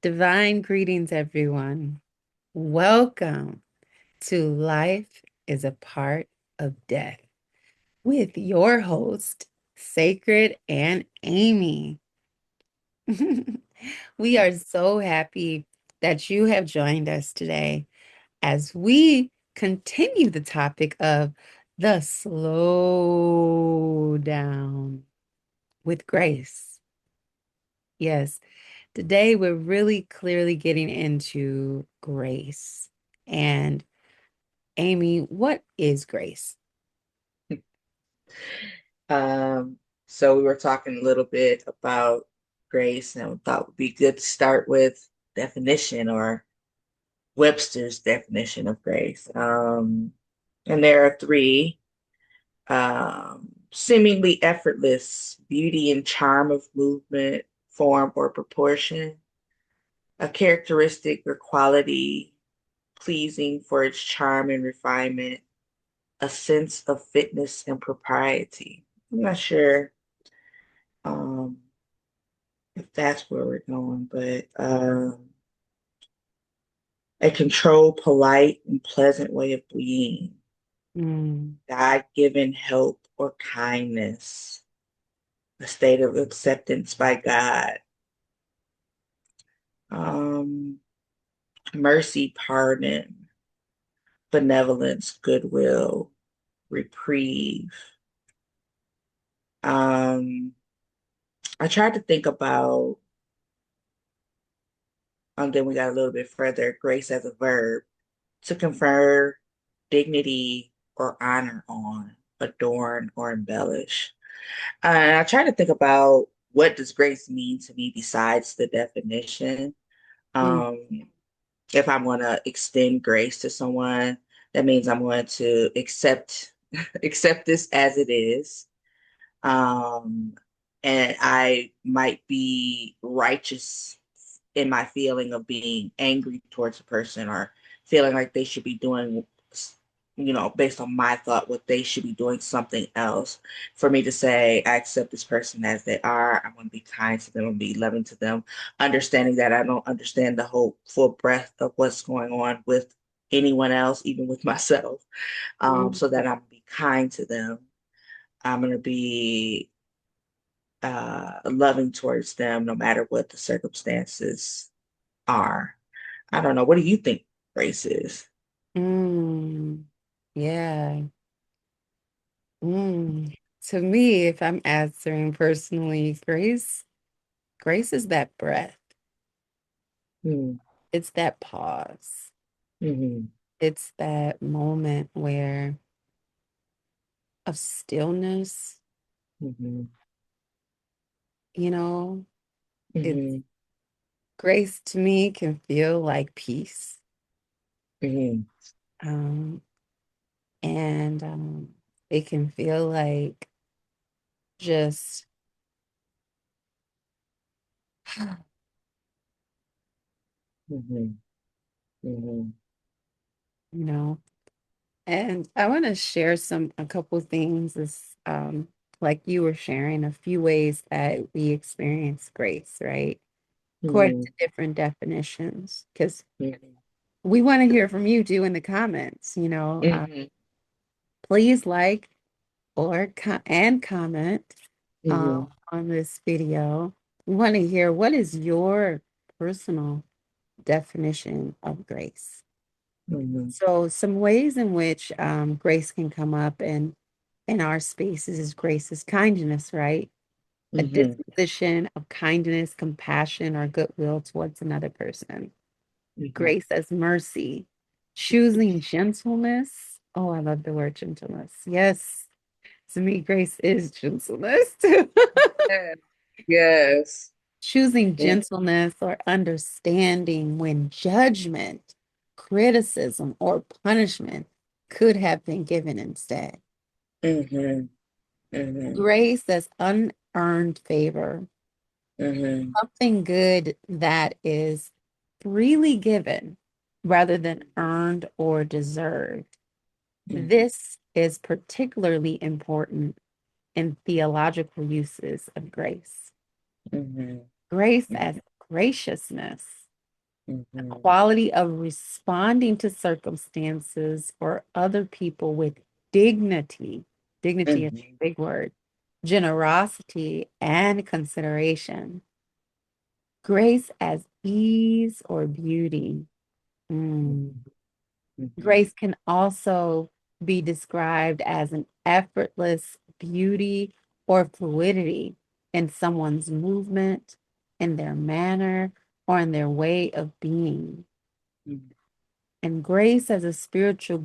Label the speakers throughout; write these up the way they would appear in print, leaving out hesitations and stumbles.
Speaker 1: Divine greetings, everyone. Welcome to Life is a Part of Death with your host, Sacred and Amy. We are so happy that you have joined us today as we continue the topic of the slow down with grace. Yes, today we're really clearly getting into grace. And Amy, what is grace?
Speaker 2: Um, so we were talking a little bit about grace and we thought it would be good to start with definition or Webster's definition of grace. And there are three seemingly effortless beauty and charm of movement, form, or proportion, a characteristic or quality pleasing for its charm and refinement, a sense of fitness and propriety. I'm not sure. Um, if that's where we're going, but a controlled, polite, and pleasant way of being,
Speaker 1: Mm,
Speaker 2: God-given help or kindness, a state of acceptance by God, um, mercy, pardon, benevolence, goodwill, reprieve. Um, I tried to think about, then we got a little bit further, grace as a verb, to confer dignity or honor on, adorn or embellish. And I try to think about what does grace mean to me besides the definition.
Speaker 1: mm,
Speaker 2: Um, if I'm going to extend grace to someone, that means I'm going to accept accept this as it is. Um, and I might be righteous in my feeling of being angry towards a person or feeling like they should be doing, based on my thought, what they should be doing something else. For me to say, I accept this person as they are, I'm going to be kind to them and be loving to them, understanding that I don't understand the whole full breadth of what's going on with anyone else, even with myself,
Speaker 1: mm,
Speaker 2: so that I'm going to be kind to them. I'm going to be loving towards them no matter what the circumstances are. I don't know. What do you think grace is?
Speaker 1: mm. Yeah. Mm. To me, if I'm answering personally, grace is that breath.
Speaker 2: Mm-hmm.
Speaker 1: It's that pause.
Speaker 2: Mm-hmm.
Speaker 1: It's that moment where of stillness,
Speaker 2: Mm-hmm.
Speaker 1: you know, it's
Speaker 2: Mm-hmm.
Speaker 1: grace to me can feel like peace.
Speaker 2: Mm-hmm.
Speaker 1: Um, and it can feel like just,
Speaker 2: Mm-hmm. Mm-hmm.
Speaker 1: you know, and I want to share a couple things like you were sharing a few ways that we experience grace, right? According
Speaker 2: Mm-hmm.
Speaker 1: to different definitions, because
Speaker 2: Mm-hmm.
Speaker 1: we want to hear from you too in the comments,
Speaker 2: Mm-hmm.
Speaker 1: please like or comment
Speaker 2: Mm-hmm.
Speaker 1: on this video. We want to hear what is your personal definition of grace.
Speaker 2: Mm-hmm.
Speaker 1: So, some ways in which grace can come up in our spaces is grace is kindness, right? A
Speaker 2: Mm-hmm.
Speaker 1: disposition of kindness, compassion, or goodwill towards another person. Grace as mercy, choosing gentleness. Oh, I love the word gentleness. Yes, to me, grace is gentleness too.
Speaker 2: Yes. Yes.
Speaker 1: Choosing
Speaker 2: Mm-hmm.
Speaker 1: gentleness or understanding when judgment, criticism, or punishment could have been given instead.
Speaker 2: Mm-hmm. Mm-hmm.
Speaker 1: Grace as unearned favor,
Speaker 2: Mm-hmm.
Speaker 1: something good that is freely given rather than earned or deserved. This is particularly important in theological uses of grace.
Speaker 2: Mm-hmm.
Speaker 1: Grace as graciousness. The
Speaker 2: Mhm.
Speaker 1: quality of responding to circumstances or other people with dignity. Dignity is a
Speaker 2: Mhm.
Speaker 1: big word. Generosity and consideration. Grace as ease or beauty. Mm.
Speaker 2: Mhm. Mhm.
Speaker 1: Grace can also be described as an effortless beauty or fluidity in someone's movement, in their manner, or in their way of being.
Speaker 2: Mhm.
Speaker 1: And grace as a spiritual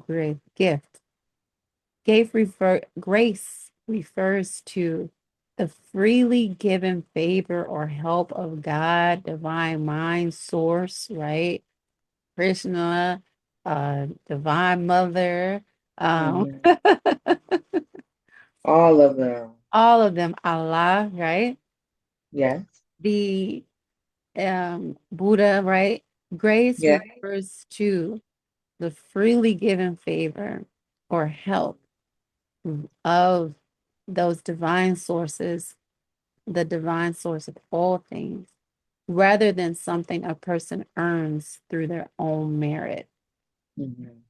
Speaker 1: gift. Grace refers to the freely given favor or help of God, divine mind, source, right? Krishna, divine mother,
Speaker 2: Mhm. All of them.
Speaker 1: all of them, Allah, right?
Speaker 2: Yes.
Speaker 1: The Buddha, right? Grace
Speaker 2: Yeah.
Speaker 1: refers to the freely given favor or help of those divine sources, the divine source of all things, rather than something a person earns through their own merit.
Speaker 2: Mhm.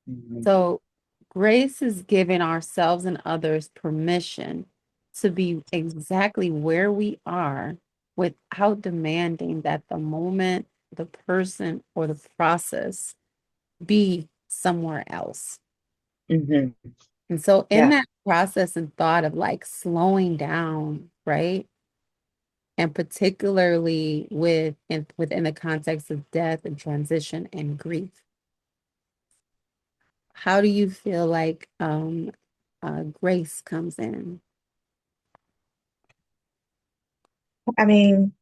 Speaker 2: Mhm.
Speaker 1: So, grace is giving ourselves and others permission to be exactly where we are without demanding that the moment, the person, or the process be somewhere else.
Speaker 2: Mhm.
Speaker 1: And so, in
Speaker 2: Yeah.
Speaker 1: that process and thought of like slowing down, right? And particularly within the context of death and transition and grief, how do you feel like grace comes in?
Speaker 2: I mean,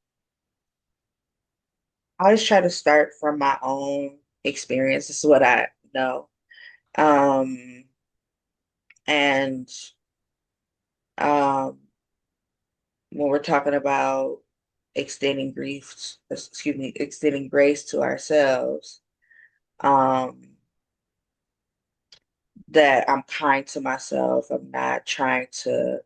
Speaker 2: I always try to start from my own experience. This is what I know. Um, and um, when we're talking about extending extending grace to ourselves, um, that I'm kind to myself. I'm not trying to,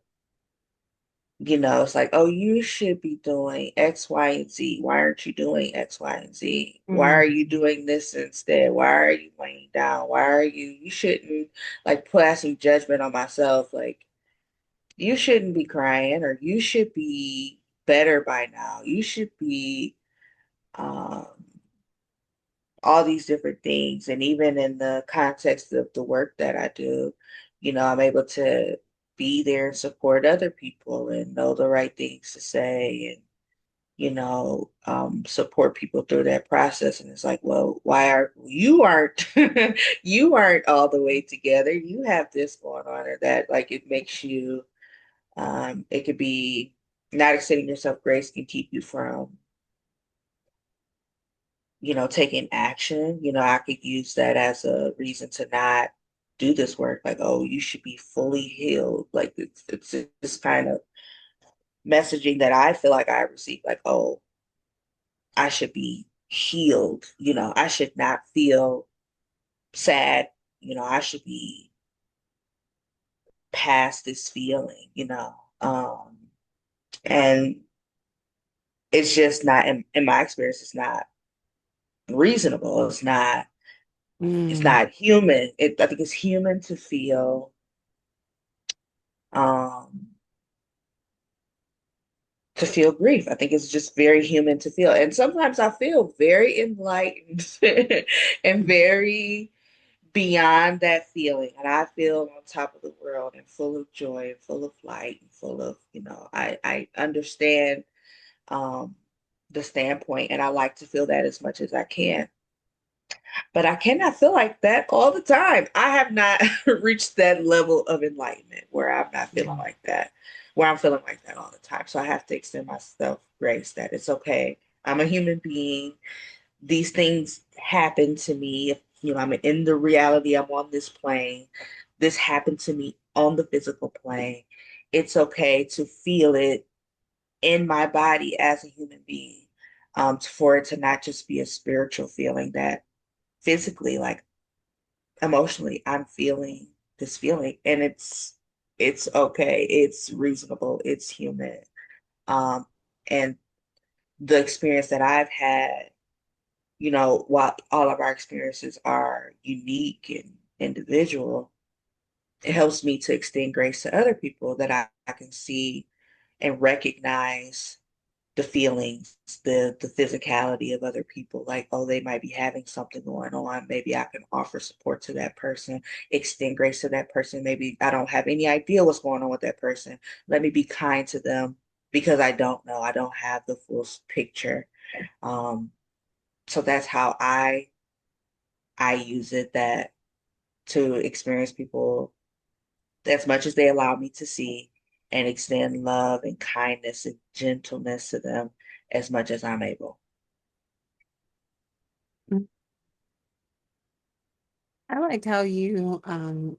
Speaker 2: it's like, oh, you should be doing X, Y, and Z. Why aren't you doing X, Y, and Z? Why
Speaker 1: Mm,
Speaker 2: are you doing this instead? Why are you laying down? You shouldn't like passing judgment on myself. Like, you shouldn't be crying, or you should be better by now. You should be, um, all these different things. And even in the context of the work that I do, I'm able to be there and support other people and know the right things to say and, support people through that process. And it's like, well, why are you aren't you aren't all the way together. You have this going on or that. Like it makes you it could be not extending yourself grace can keep you from taking action. I could use that as a reason to not do this work. Like, oh, you should be fully healed. Like it's this kind of messaging that I feel like I receive. Like, oh, I should be healed. I should not feel sad. I should be past this feeling. And it's just not in my experience, it's not reasonable. It's
Speaker 1: mm,
Speaker 2: not human. I think it's human to um feel grief. I think it's just very human to feel. And sometimes I feel very enlightened and very beyond that feeling. And I feel on top of the world and full of joy and full of light and full of, I understand um the standpoint and I like to feel that as much as I can. But I cannot feel like that all the time. I have not reached that level of enlightenment where I'm not feeling
Speaker 1: mm,
Speaker 2: like that, where I'm feeling like that all the time. So I have to extend myself grace that it's okay. I'm a human being. These things happen to me. I'm in the reality, I'm on this plane. This happened to me on the physical plane. It's okay to feel it in my body as a human being, for it to not just be a spiritual feeling that physically, like emotionally, I'm feeling this feeling and it's okay. It's reasonable. It's human. Um, and the experience that I've had, while all of our experiences are unique and individual, it helps me to extend grace to other people that I can see and recognize the feelings, the physicality of other people. Like, oh, they might be having something going on. Maybe I can offer support to that person, extend grace to that person. Maybe I don't have any idea what's going on with that person. Let me be kind to them because I don't know. I don't have the full picture. Um, so that's how I use it, that to experience people as much as they allow me to see, and extend love and kindness and gentleness to them as much as I'm able.
Speaker 1: I liked how you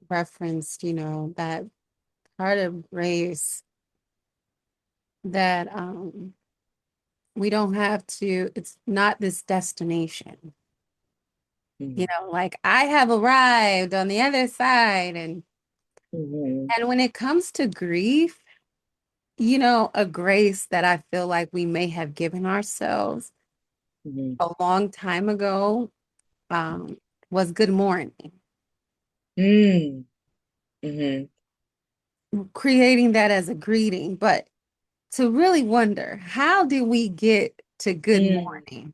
Speaker 1: referenced, that part of grace that we don't have to, it's not this destination.
Speaker 2: Mhm.
Speaker 1: Like I have arrived on the other side
Speaker 2: Mhm.
Speaker 1: and when it comes to grief, a grace that I feel like we may have given ourselves
Speaker 2: Mhm.
Speaker 1: a long time ago was good morning.
Speaker 2: Mm. Mhm.
Speaker 1: Creating that as a greeting, but to really wonder, how did we get to good
Speaker 2: Mm.
Speaker 1: morning?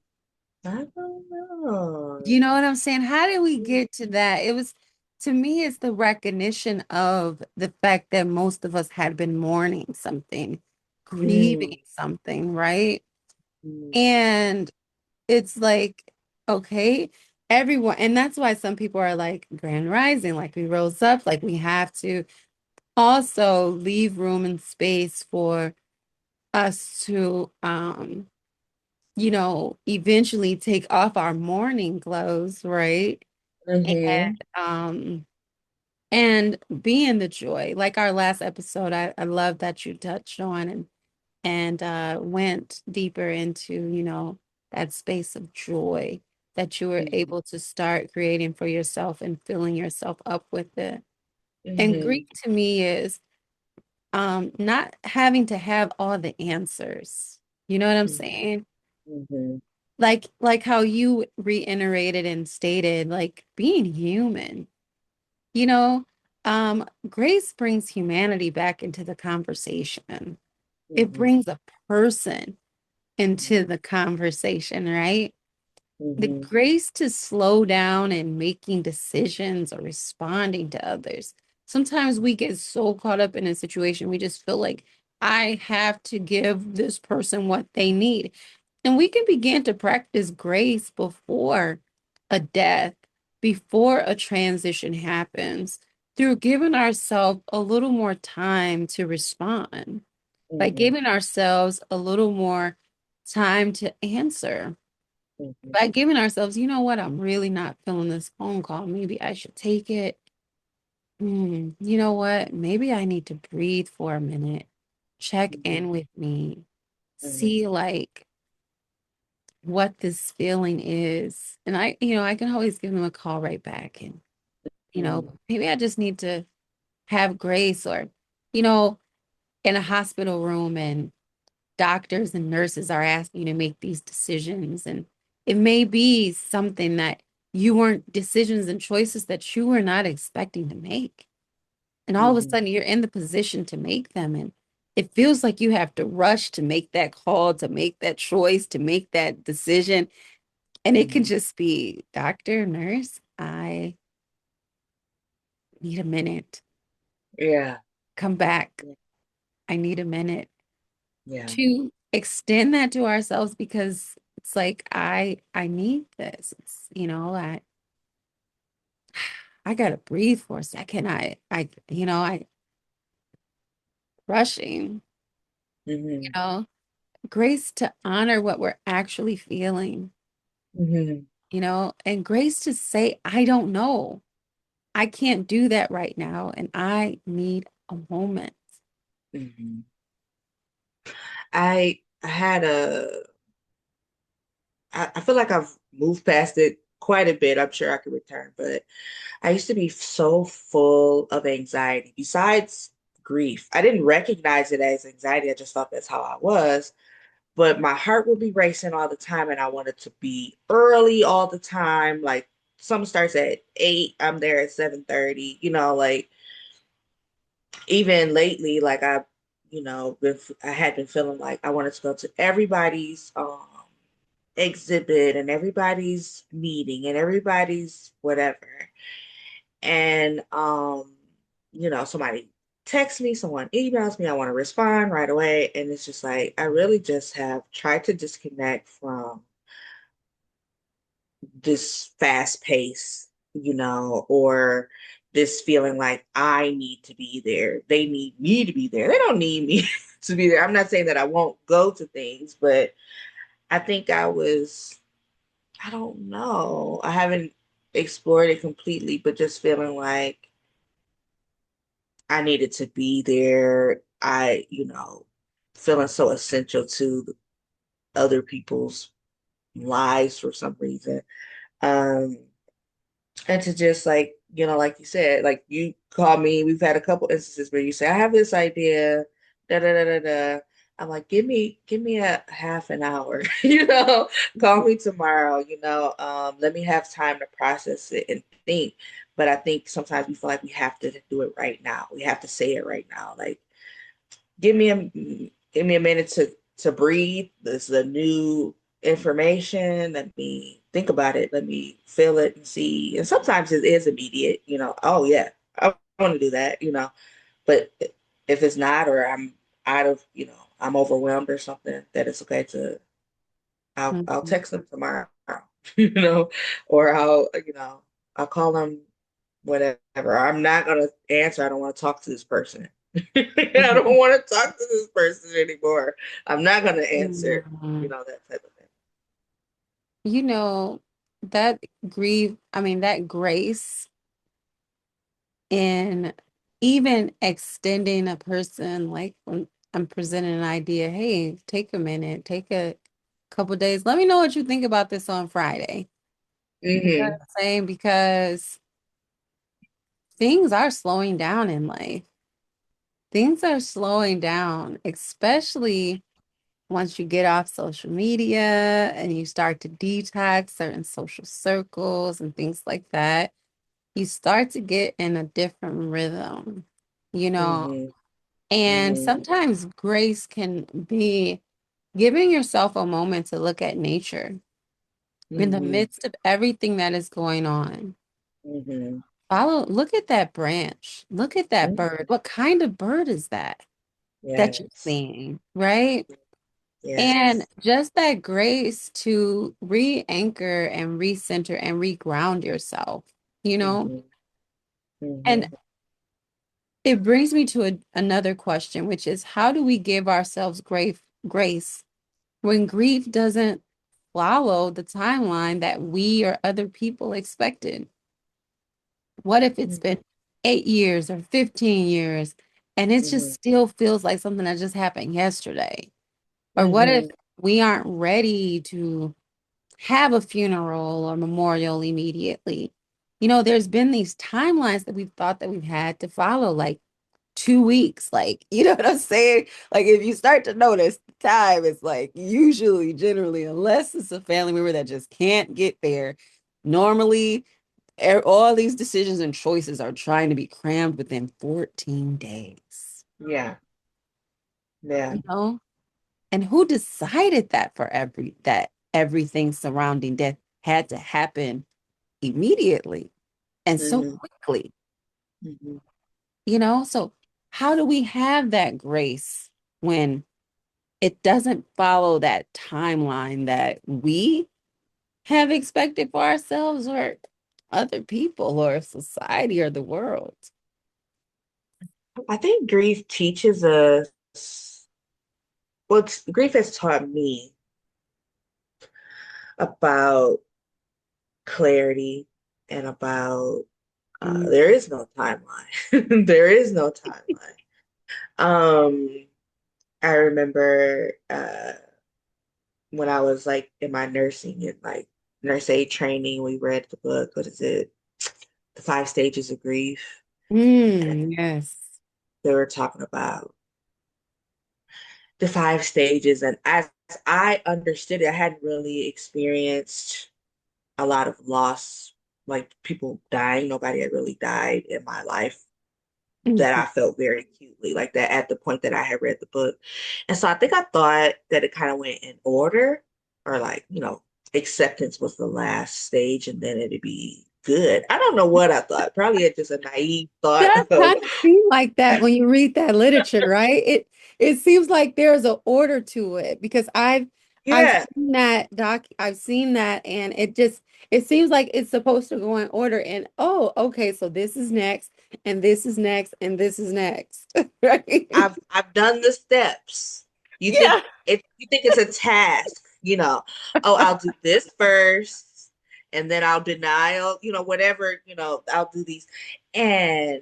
Speaker 2: I don't know.
Speaker 1: You know what I'm saying? How did we get to that? It was, to me, it's the recognition of the fact that most of us had been mourning something, grieving
Speaker 2: Mm.
Speaker 1: something, right?
Speaker 2: Mm.
Speaker 1: And it's like, okay, everyone, and that's why some people are like grand rising, like we rose up, like we have to also leave room and space for us to eventually take off our mourning clothes, right? And
Speaker 2: Mhm.
Speaker 1: and be in the joy. Like our last episode, I love that you touched on and went deeper into, that space of joy that you were
Speaker 2: Mhm.
Speaker 1: able to start creating for yourself and filling yourself up with it. And grief
Speaker 2: Mhm.
Speaker 1: to me is not having to have all the answers. You know what I'm
Speaker 2: Mhm.
Speaker 1: saying?
Speaker 2: Mhm.
Speaker 1: Like how you reiterated and stated, like being human, you know, grace brings humanity back into the conversation. It
Speaker 2: Mhm.
Speaker 1: brings a person into the conversation, right? The
Speaker 2: Mhm.
Speaker 1: grace to slow down and making decisions or responding to others. Sometimes we get so caught up in a situation, we just feel like I have to give this person what they need. And we can begin to practice grace before a death, before a transition happens, through giving ourselves a little more time to respond, by
Speaker 2: Mhm.
Speaker 1: giving ourselves a little more time to answer,
Speaker 2: Mhm.
Speaker 1: by giving ourselves, you know what, I'm really not feeling this phone call. Maybe I should take it. You know what? Maybe I need to breathe for a minute, check
Speaker 2: Mhm.
Speaker 1: in with me,
Speaker 2: Mhm.
Speaker 1: see like what this feeling is. And I can always give them a call right back. And,
Speaker 2: Mhm.
Speaker 1: maybe I just need to have grace or, you know, in a hospital room and doctors and nurses are asking you to make these decisions. And it may be something that you weren't decisions and choices that you were not expecting to make. And all of a
Speaker 2: Mhm.
Speaker 1: sudden you're in the position to make them. And it feels like you have to rush to make that call, to make that choice, to make that decision. And it can
Speaker 2: Mhm.
Speaker 1: just be, doctor, nurse, I need a minute.
Speaker 2: Yeah.
Speaker 1: Come back.
Speaker 2: Yeah.
Speaker 1: I need a minute
Speaker 2: Yeah.
Speaker 1: to extend that to ourselves because it's like I need this. It's I gotta breathe for a second. I rushing, you
Speaker 2: Mhm.
Speaker 1: know, grace to honor what we're actually feeling,
Speaker 2: Mhm.
Speaker 1: and grace to say, I don't know. I can't do that right now, and I need a moment.
Speaker 2: Mhm. I had I feel like I've moved past it quite a bit. I'm sure I could return, but I used to be so full of anxiety. Besides grief, I didn't recognize it as anxiety. I just thought that's how I was. but my heart would be racing all the time, and I wanted to be early all the time. Like some starts at 8, I'm there at 7:30. Like even lately, like I had been feeling like I wanted to go to everybody's exhibit and everybody's meeting and everybody's whatever. And somebody texts me, someone emails me, I want to respond right away. And it's just like I really just have tried to disconnect from this fast pace, or this feeling like I need to be there. They need me to be there. They don't need me to be there. I'm not saying that I won't go to things, but I think I don't know. I haven't explored it completely, but just feeling like I needed to be there. Feeling so essential to other people's lives for some reason. Um, and to just like you said, like you call me, we've had a couple instances where you say, I have this idea, da da da da da. I'm like, give me a half an hour, call me tomorrow, let me have time to process it and think. But I think sometimes we feel like we have to do it right now. We have to say it right now. Like, give me a minute to breathe. This is a new information. Let me think about it. Let me feel it and see. And sometimes it is immediate, oh yeah, I want to do that, but if it's not, or I'm out of, I'm overwhelmed or something, that it's okay to I'll
Speaker 1: Mhm.
Speaker 2: text them tomorrow, you know, or I'll call them whatever. I'm not gonna answer. I don't want to talk to this person. I don't want to talk to this person anymore. I'm not gonna answer,
Speaker 1: Mhm.
Speaker 2: that type of thing.
Speaker 1: You know, that that grace in even extending a person, like when I'm presenting an idea, hey, take a minute, take a couple days. Let me know what you think about this on Friday. You know what
Speaker 2: Hmm.
Speaker 1: I'm saying? Because things are slowing down in life. Things are slowing down, especially once you get off social media and you start to detox certain social circles and things like that. You start to get in a different rhythm, you know.
Speaker 2: Hmm.
Speaker 1: And
Speaker 2: Hmm.
Speaker 1: sometimes grace can be giving yourself a moment to look at nature in the
Speaker 2: Hmm.
Speaker 1: midst of everything that is going on.
Speaker 2: Hmm.
Speaker 1: Look at that branch. Look at that
Speaker 2: Hmm.
Speaker 1: bird. What kind of bird is that you're
Speaker 2: Yes.
Speaker 1: seeing, right? And
Speaker 2: Yes.
Speaker 1: just that grace to re-anchor and recenter and reground yourself, you know?
Speaker 2: Hmm.
Speaker 1: And
Speaker 2: Hmm.
Speaker 1: it brings me to another question, which is how do we give ourselves grace when grief doesn't follow the timeline that we or other people expected? What if it's been 8 years or 15 years and it just
Speaker 2: Hmm.
Speaker 1: still feels like something that just happened yesterday? Or what if
Speaker 2: Hmm.
Speaker 1: we aren't ready to have a funeral or memorial immediately? There's been these timelines that we've thought that we've had to follow, like 2 weeks. Like, you know what I'm saying? Like, if you start to notice the time, it's like usually, generally, unless it's a family member that just can't get there, normally all these decisions and choices are trying to be crammed within 14 days,
Speaker 2: Yeah. Yeah.
Speaker 1: you know? And who decided that that everything surrounding death had to happen immediately and so
Speaker 2: Hmm.
Speaker 1: quickly,
Speaker 2: Hmm.
Speaker 1: So how do we have that grace when it doesn't follow that timeline that we have expected for ourselves or other people or society or the world?
Speaker 2: I think grief teaches us, grief has taught me about clarity and about
Speaker 1: Mm.
Speaker 2: there is no timeline. There is no timeline. I remember when I was like in my nursing and like nurse aid training, we read the book, what is it? The Five Stages of Grief. And
Speaker 1: Yes.
Speaker 2: they were talking about the five stages. And as I understood it, I hadn't really experienced a lot of loss, like people dying. Nobody had really died in my life that
Speaker 1: Mhm.
Speaker 2: I felt very acutely like that at the point that I had read the book. And so I think I thought that it kind of went in order, or like, acceptance was the last stage and then it'd be good. I don't know what I thought. Probably it's just a naive thought
Speaker 1: Does
Speaker 2: of,
Speaker 1: kind of seem like that when you read that literature, right? It seems like there's an order to it because I've
Speaker 2: yeah,
Speaker 1: seen that I've seen that and it seems like it's supposed to go in order and oh, okay, so this is next and this is next and this is next, right?
Speaker 2: I've done the steps.
Speaker 1: Yeah.
Speaker 2: You think it's a task, oh, I'll do this first and then I'll denial, whatever, I'll do these. And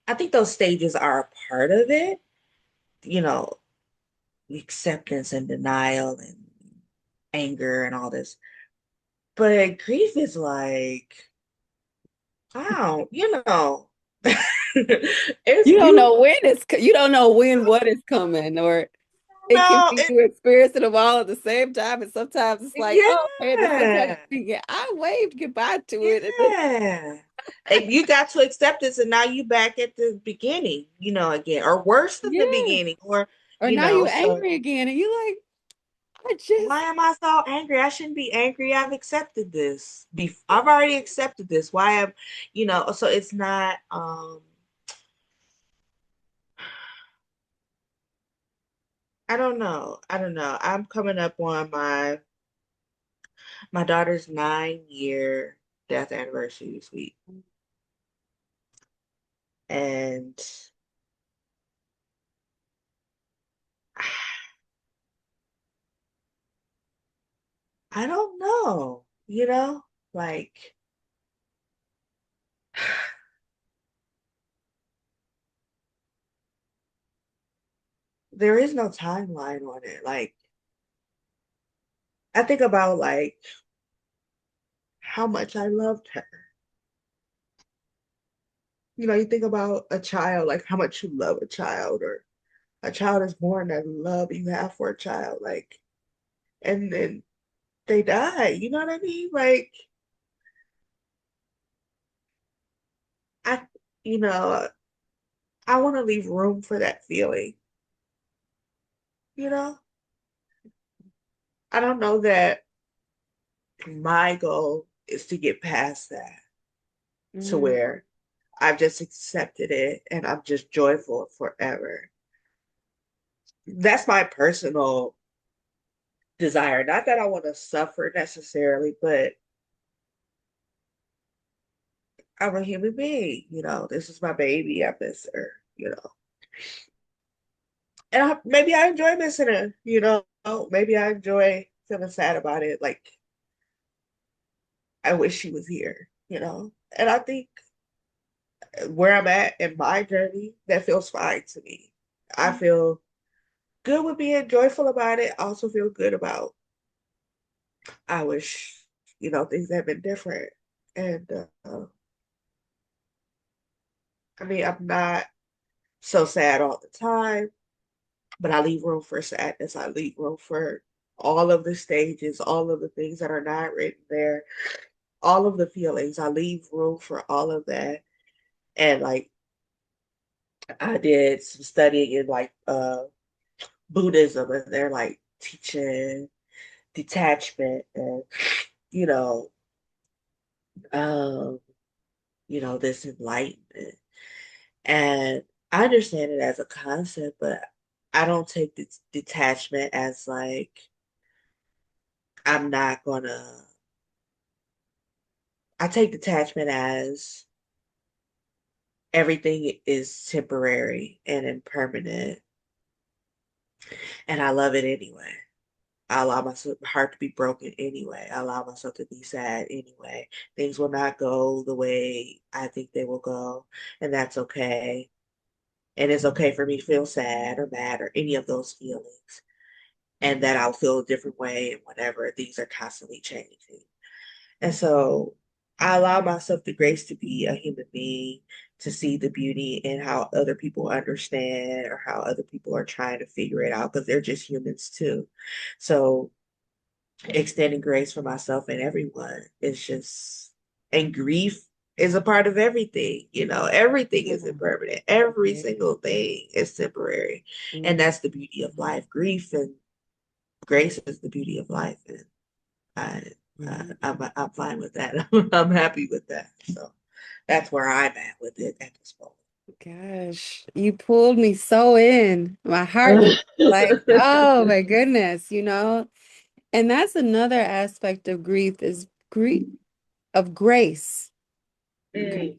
Speaker 2: I think those stages are a part of it, you know, acceptance and denial and anger and all this. But grief is like, wow, it's
Speaker 1: You don't
Speaker 2: you
Speaker 1: know when you don't know when what is coming or it can
Speaker 2: know,
Speaker 1: be you experiencing them all at the same time, and sometimes it's like, oh, okay, and then sometimes
Speaker 2: yeah,
Speaker 1: yeah, I waved goodbye to it, and then
Speaker 2: yeah. And you got to acceptance and now you back at the beginning, again, or worse than the
Speaker 1: yeah,
Speaker 2: beginning, or,
Speaker 1: or now you're
Speaker 2: so
Speaker 1: angry again, and you're like, I just
Speaker 2: why am I so angry? I shouldn't be angry. I've accepted this. I've already accepted this. Why am, so it's not I don't know. I don't know. I'm coming up on my daughter's 9-year death anniversary this week. And I don't know, like there is no timeline on it. Like I think about like how much I loved her. You think about a child, like how much you love a child, or a child is born, that love you have for a child, like, and then they die. You know what I mean? Like, I, you know, I want to leave room for that feeling. You know, I don't know that my goal is to get past that to
Speaker 1: mm,
Speaker 2: where I've just accepted it and I'm just joyful forever. That's my personal desire. Not that I want to suffer necessarily, but I'm a human being. This is my baby. I miss her. And maybe I enjoy missing her. Maybe I enjoy feeling sad about it. Like, I wish she was here. And I think where I'm at in my journey, that feels fine to me. I feel good with being joyful about it. I also feel good about, I wish, things had been different. And I mean, I'm not so sad all the time, but I leave room for sadness. I leave room for all of the stages, all of the things that are not written there, all of the feelings. I leave room for all of that. And like, I did some studying in like Buddhism, and they're like teaching detachment and you know um this enlightenment, and I understand it as a concept, but I don't take this detachment as like I'm not gonna I take detachment as everything is temporary and impermanent, and I love it anyway. I allow myself heart to be broken anyway. I allow myself to be sad anyway. Things will not go the way I think they will go, and that's okay. And it's okay for me to feel sad or mad or any of those feelings, and that I'll feel a different way and whatever. Things are constantly changing. And so I allow myself the grace to be a human being to see the beauty in how other people understand or how other people are trying to figure it out because they're just humans too. So extending grace for myself and everyone is just, and grief is a part of everything. Everything is
Speaker 1: Yeah.
Speaker 2: impermanent. Every
Speaker 1: Right.
Speaker 2: single thing is temporary. And
Speaker 1: Mhm.
Speaker 2: that's the beauty of life. Grief and grace is the beauty of life. And I,
Speaker 1: Mhm.
Speaker 2: I'm fine with that. I'm happy with that. So that's where I'm at with it at this
Speaker 1: Gosh, you pulled me so in. My heart just like,
Speaker 2: moment.
Speaker 1: oh my goodness, you know? And that's another aspect of grief is grief of grace.
Speaker 2: Mm,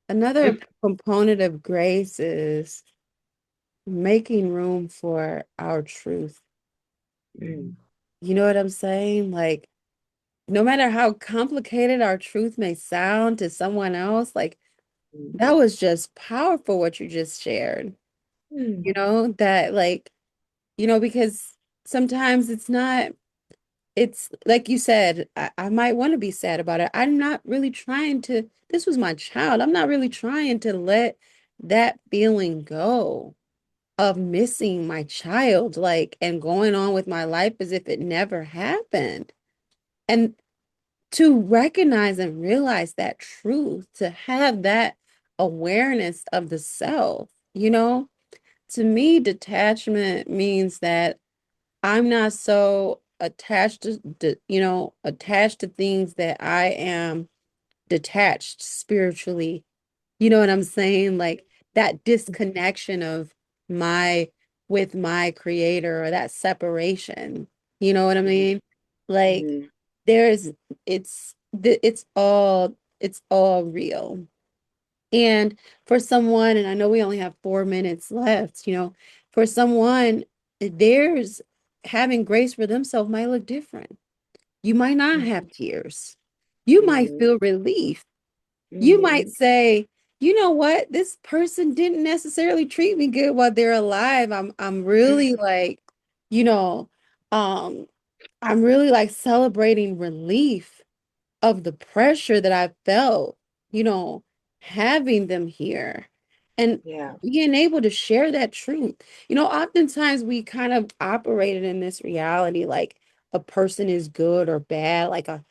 Speaker 1: Another component of grace is making room for our truth.
Speaker 2: mm,
Speaker 1: You know what I'm saying? Like, no matter how complicated our truth may sound to someone else, like, that
Speaker 2: mm,
Speaker 1: was just powerful what you just shared.
Speaker 2: mm,
Speaker 1: You know, that like, because sometimes it's like you said, I might want to be sad about it. I'm not really trying to, this was my child. I'm not really trying to let that feeling go of missing my child, like, and going on with my life as if it never happened. And to recognize and realize that truth, to have that awareness of the self, to me, detachment means that I'm not so attached attached to things that I am detached spiritually. You know what I'm saying? Like that disconnection of my with my creator or that separation. You know what I
Speaker 2: mm,
Speaker 1: mean? Like
Speaker 2: mm,
Speaker 1: there's it's all real. And for someone, and I know we only have 4 minutes left, for someone, there's having grace for themselves might look different. You might not have tears. You might
Speaker 2: mm,
Speaker 1: feel relief. You might
Speaker 2: mm,
Speaker 1: say, you know what, this person didn't necessarily treat me good while they're alive. I'm really
Speaker 2: mm,
Speaker 1: like, you know, um, I'm really like celebrating relief of the pressure that I felt, you know, having them here and
Speaker 2: yeah.
Speaker 1: being able to share that truth. Oftentimes we kind of operated in this reality like a person is good or bad, like a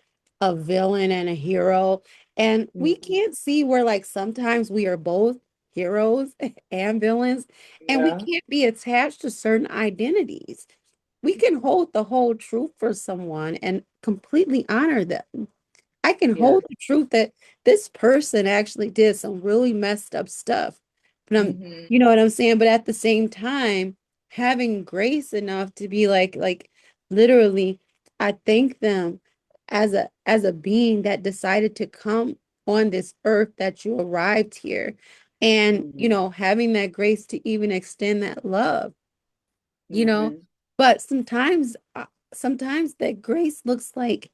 Speaker 1: villain and a hero. And we
Speaker 2: Mm,
Speaker 1: can't see where like sometimes we are both heroes and villains, and we
Speaker 2: yeah.
Speaker 1: can't be attached to certain identities. We can hold the whole truth for someone and completely honor them. I can
Speaker 2: Yeah.
Speaker 1: hold the truth that this person actually did some really messed up stuff. But
Speaker 2: Hmm.
Speaker 1: you know what I'm saying? But at the same time, having grace enough to be like literally, I thank them as a being that decided to come on this earth, that you arrived here. And,
Speaker 2: Hmm.
Speaker 1: having that grace to even extend that love, you know.
Speaker 2: Hmm.
Speaker 1: But sometimes that grace looks like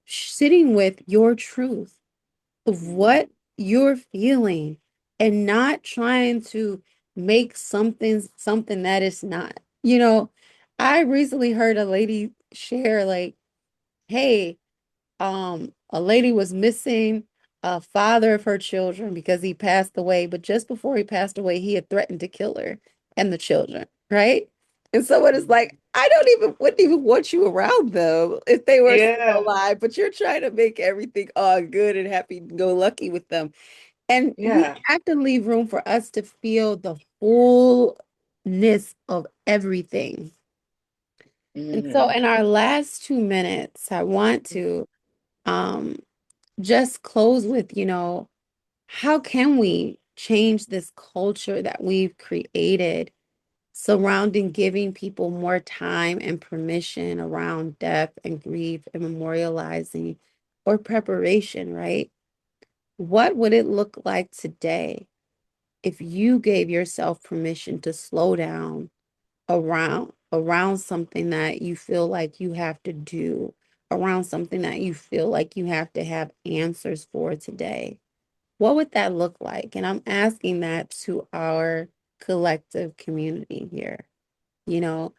Speaker 1: sitting with your truth of
Speaker 2: Hmm.
Speaker 1: what you're feeling and not trying to make something that is not. I recently heard a lady share like, hey, a lady was missing a father of her children because he passed away, but just before he passed away, he had threatened to kill her and the children, right? And someone is like, I don't even wouldn't even want you around them if they were still
Speaker 2: Yeah.
Speaker 1: alive, but you're trying to make everything all good and happy go lucky with them. And we
Speaker 2: Yeah.
Speaker 1: have to leave room for us to feel the fullness of everything. And so
Speaker 2: Hmm.
Speaker 1: in our last 2 minutes, I want to um just close with, how can we change this culture that we've created surrounding giving people more time and permission around death and grief and memorializing or preparation, right? What would it look like today if you gave yourself permission to slow down around something that you feel like you have to do, around something that you feel like you have to have answers for today? What would that look like? And I'm asking that to our collective community here, you know.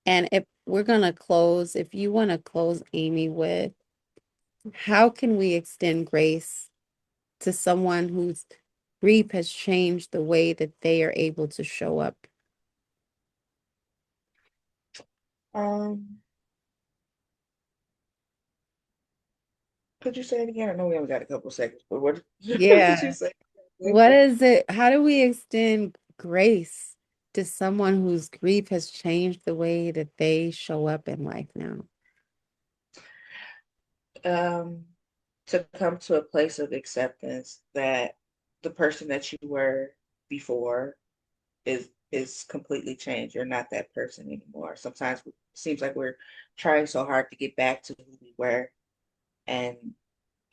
Speaker 1: And if we're going to close, if you want to close, Amy, with how can we extend grace to someone who's grief has changed the way that they are able to show up?
Speaker 2: Um, could you say it again? I know we only got a couple seconds, but what, what did you
Speaker 1: Yeah.
Speaker 2: say?
Speaker 1: What is it? How do we extend grace to someone whose grief has changed the way that they show up in life now?
Speaker 2: Um, to come to a place of acceptance that the person that you were before is completely changed. You're not that person anymore. Sometimes it seems like we're trying so hard to get back to who we were, and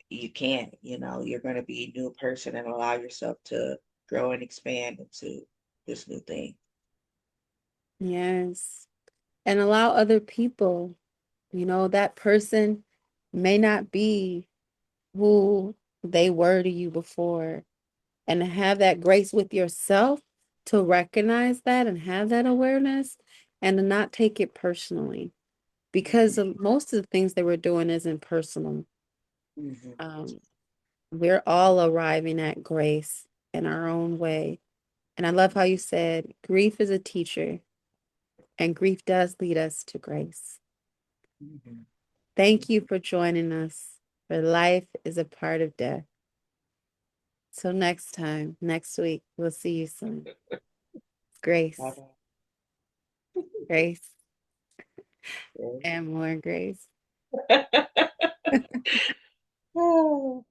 Speaker 2: you can't. You're going to be a new person and allow yourself to grow and expand into this new thing.
Speaker 1: Yes. And allow other people, that person may not be who they were to you before. And to have that grace with yourself to recognize that and have that awareness and to not take it personally. Because
Speaker 2: Mhm,
Speaker 1: of most of the things that we're doing isn't personal.
Speaker 2: mhm,
Speaker 1: Um, we're all arriving at grace in our own way. And I love how you said grief is a teacher, and grief does lead us to grace.
Speaker 2: mhm.
Speaker 1: Thank you for joining us, for life is a part of death. So next time, next week, we'll see you soon. Grace,
Speaker 2: Bye-bye.
Speaker 1: grace,
Speaker 2: Yes.
Speaker 1: and more grace.
Speaker 2: Oh.